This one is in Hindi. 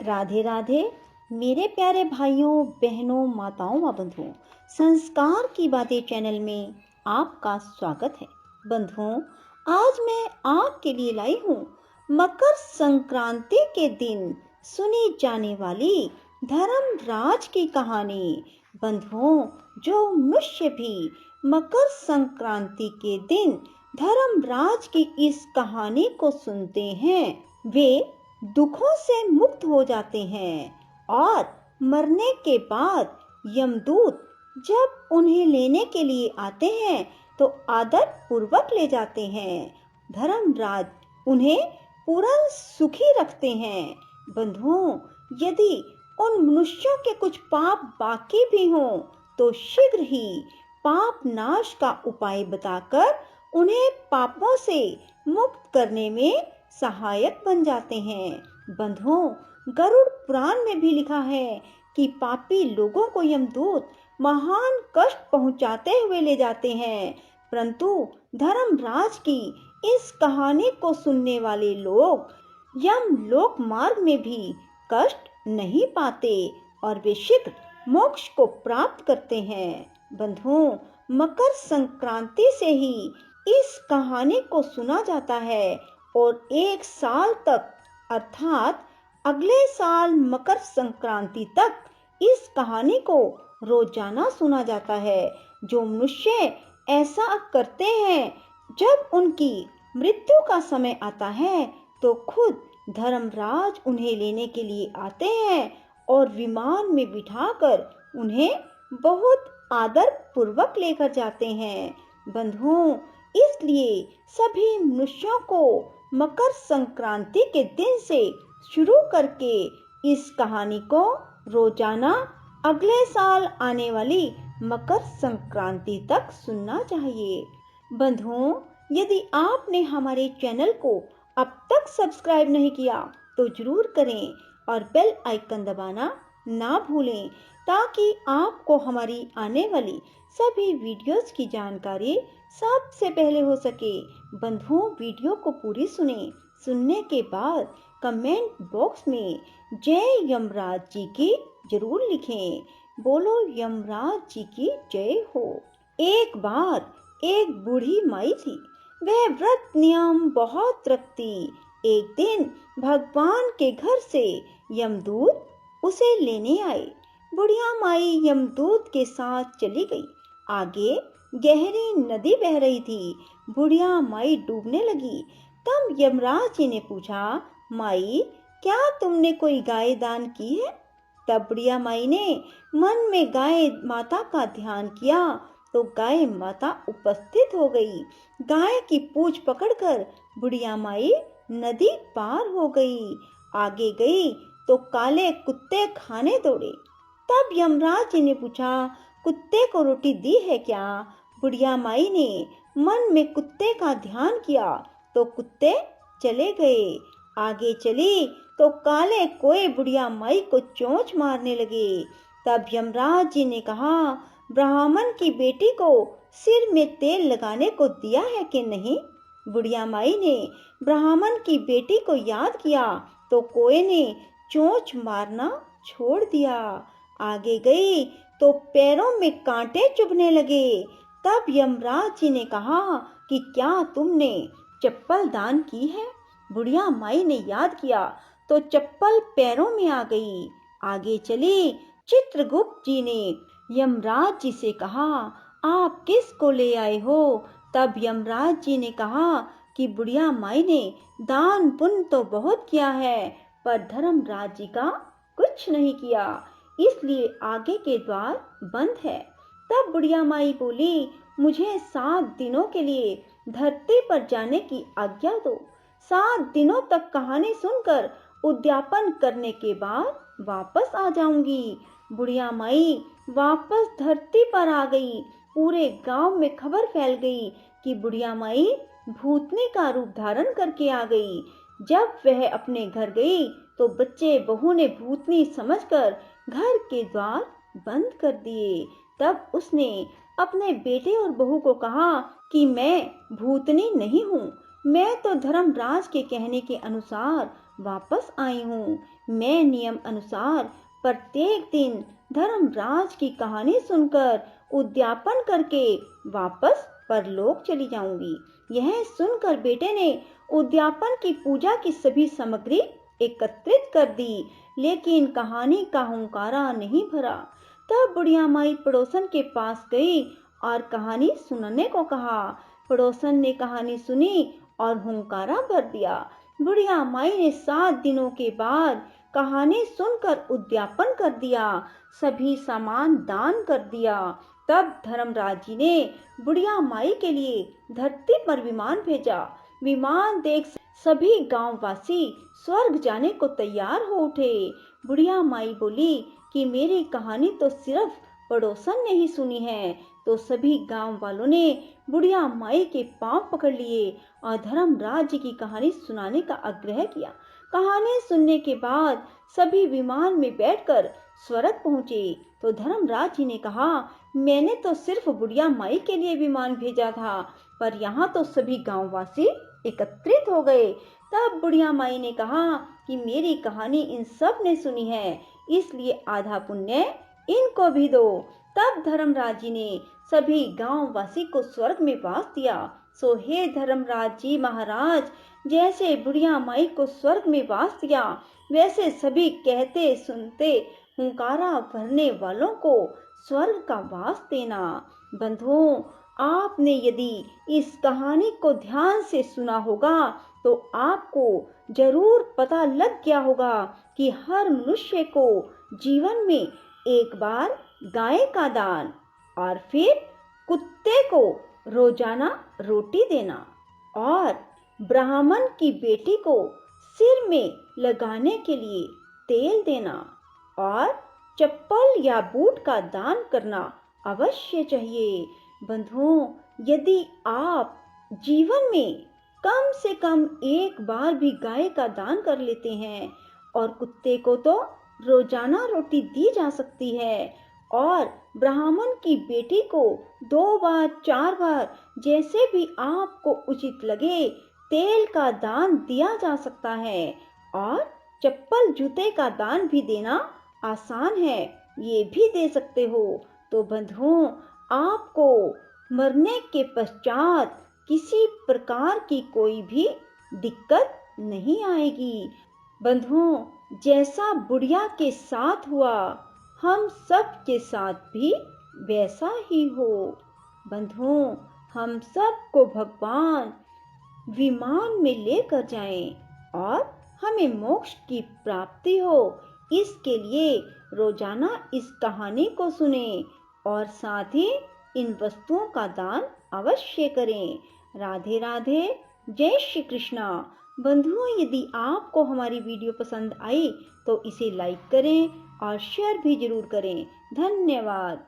राधे राधे मेरे प्यारे भाइयों बहनों माताओं व बंधुओं। संस्कार की बातें चैनल में आपका स्वागत है। बंधुओं, आज मैं आपके लिए लाई हूँ मकर संक्रांति के दिन सुनी जाने वाली धर्मराज की कहानी। बंधुओं, जो मनुष्य भी मकर संक्रांति के दिन धर्मराज की इस कहानी को सुनते हैं वे दुखों से मुक्त हो जाते हैं और मरने के बाद यमदूत जब उन्हें लेने के लिए आते हैं तो आदर पूर्वक ले जाते हैं। धर्मराज उन्हें पूरा सुखी रखते हैं। बंधुओं, यदि उन मनुष्यों के कुछ पाप बाकी भी हों तो शीघ्र ही पाप नाश का उपाय बताकर उन्हें पापों से मुक्त करने में सहायक बन जाते हैं। बंधुओं, गरुड़ पुराण में भी लिखा है कि पापी लोगों को यमदूत महान कष्ट पहुंचाते हुए ले जाते हैं, परंतु धर्मराज की इस कहानी को सुनने वाले लोग यमलोक मार्ग में भी कष्ट नहीं पाते और वे शीघ्र मोक्ष को प्राप्त करते हैं। बंधुओं, मकर संक्रांति से ही इस कहानी को सुना जाता है और एक साल तक अर्थात अगले साल मकर संक्रांति तक इस कहानी को रोजाना सुना जाता है। जो मनुष्य ऐसा करते हैं, जब उनकी मृत्यु का समय आता है तो खुद धर्मराज उन्हें लेने के लिए आते हैं और विमान में बिठाकर उन्हें बहुत आदर पूर्वक लेकर जाते हैं। बंधुओं, इसलिए सभी मनुष्यों को मकर संक्रांति के दिन से शुरू करके इस कहानी को रोजाना अगले साल आने वाली मकर संक्रांति तक सुनना चाहिए। बंधुओं, यदि आपने हमारे चैनल को अब तक सब्सक्राइब नहीं किया तो जरूर करें और बेल आइकन दबाना ना भूलें ताकि आपको हमारी आने वाली सभी वीडियोस की जानकारी सबसे पहले हो सके। बंधुओं, वीडियो को पूरी सुनने के बाद कमेंट बॉक्स में जय यमराज जी की जरूर लिखें। बोलो यमराज जी की जय हो। एक बार एक बूढ़ी माई थी। वह व्रत नियम बहुत रखती। एक दिन भगवान के घर से यमदूत उसे लेने आए। बुढ़िया माई यमदूत के साथ चली गई। आगे गहरी नदी बह रही थी। बुढ़िया माई डूबने लगी। तब यमराज जी ने पूछा, माई, क्या तुमने कोई गाय दान की है? तब बुढ़िया माई ने मन में गाय माता का ध्यान किया तो गाय माता उपस्थित हो गई। गाय की पूंछ पकड़कर बुढ़िया माई नदी पार हो गई। आगे गई तो काले कुत्ते खाने दौड़े। तब यमराज जी ने पूछा, कुत्ते को रोटी दी है क्या? बुढ़िया माई ने मन में कुत्ते का ध्यान किया तो कुत्ते चले गए। आगे चली तो काले कोए बुढ़िया माई को चोंच मारने लगे। तब यमराज जी ने कहा, ब्राह्मण की बेटी को सिर में तेल लगाने को दिया है कि नहीं? बुढ़िया माई ने ब्राह्मण की बेटी को याद किया तो कोए ने चोंच मारना छोड़ दिया। आगे गई तो पैरों में कांटे चुभने लगे। तब यमराज जी ने कहा कि क्या तुमने चप्पल दान की है? बुढ़िया माई ने याद किया तो चप्पल पैरों में आ गई। आगे चली। चित्रगुप्त जी ने यमराज जी से कहा, आप किसको ले आए हो? तब यमराज जी ने कहा कि बुढ़िया माई ने दान पुण्य तो बहुत किया है पर धर्मराज जी का कुछ नहीं किया, इसलिए आगे के द्वार बंद है। तब बुढ़िया माई बोली, मुझे 7 दिनों के लिए धरती पर जाने की आज्ञा दो। 7 दिनों तक कहानी सुनकर उद्यापन करने के बाद वापस आ जाऊंगी। बुढ़िया माई वापस धरती पर आ गई। पूरे गांव में खबर फैल गई कि बुढ़िया माई भूतनी का रूप धारण करके आ गई। जब वह अपने घर गई तो बच्चे बहू ने भूतनी समझकर घर के द्वार बंद कर दिए। तब उसने अपने बेटे और बहू को कहा कि मैं भूतनी नहीं हूँ, मैं तो धर्मराज के कहने के अनुसार वापस आई हूँ। मैं नियम अनुसार प्रत्येक दिन धर्मराज की कहानी सुनकर उद्यापन करके वापस परलोक चली जाऊंगी। यह सुनकर बेटे ने उद्यापन की पूजा की सभी सामग्री एकत्रित कर दी, लेकिन कहानी का हुंकारा नहीं भरा। तब बुढ़िया माई पड़ोसन के पास गई और कहानी सुनाने को कहा। पड़ोसन ने कहानी सुनी और हुंकारा भर दिया। बुढ़िया माई ने 7 दिनों के बाद कहानी सुनकर उद्यापन कर दिया, सभी सामान दान कर दिया। तब धर्मराज जी ने बुढ़िया माई के लिए धरती पर विमान भेजा। विमान देख सभी गांववासी स्वर्ग जाने को तैयार हो उठे। बुढ़िया माई बोली कि मेरी कहानी तो सिर्फ पड़ोसन ने ही सुनी है। तो सभी गांव वालों ने बुढ़िया माई के पांव पकड़ लिए और धर्मराज जी की कहानी सुनाने का आग्रह किया। कहानी सुनने के बाद सभी विमान में बैठकर स्वर्ग पहुंचे। तो धर्मराज जी ने कहा, मैंने तो सिर्फ बुढ़िया माई के लिए विमान भेजा था, पर यहाँ तो सभी गांववासी एकत्रित हो गए। तब बुढ़िया माई ने कहा कि मेरी कहानी इन सब ने सुनी है, इसलिए आधा पुण्य इनको भी दो। तब धर्मराज जी ने सभी गांववासी को स्वर्ग में वास दिया। सो हे धर्मराज जी महाराज, जैसे बुढ़िया माई को स्वर्ग में वास दिया, वैसे सभी कहते सुनते हुंकारा भरने वालों को स्वर्ग का वास देना। बंधुओं, आपने यदि इस कहानी को ध्यान से सुना होगा तो आपको जरूर पता लग गया होगा कि हर मनुष्य को जीवन में एक बार गाय का दान और फिर कुत्ते को रोजाना रोटी देना और ब्राह्मण की बेटी को सिर में लगाने के लिए तेल देना और चप्पल या बूट का दान करना अवश्य चाहिए। बंधुओं, यदि आप जीवन में कम से कम एक बार भी गाय का दान कर लेते हैं और कुत्ते को तो रोजाना रोटी दी जा सकती है और ब्राह्मण की बेटी को 2 बार 4 बार जैसे भी आपको उचित लगे तेल का दान दिया जा सकता है और चप्पल जूते का दान भी देना आसान है, ये भी दे सकते हो। तो बंधुओं, आपको मरने के पश्चात किसी प्रकार की कोई भी दिक्कत नहीं आएगी। बंधुओं, जैसा बुढ़िया के साथ हुआ, हम सब के साथ भी वैसा ही हो। बंधुओं, हम सबको भगवान विमान में लेकर जाएं और हमें मोक्ष की प्राप्ति हो, इसके लिए रोजाना इस कहानी को सुने और साथ ही इन वस्तुओं का दान अवश्य करें। राधे राधे, जय श्री कृष्णा। बंधुओं, यदि आपको हमारी वीडियो पसंद आई तो इसे लाइक करें और शेयर भी जरूर करें। धन्यवाद।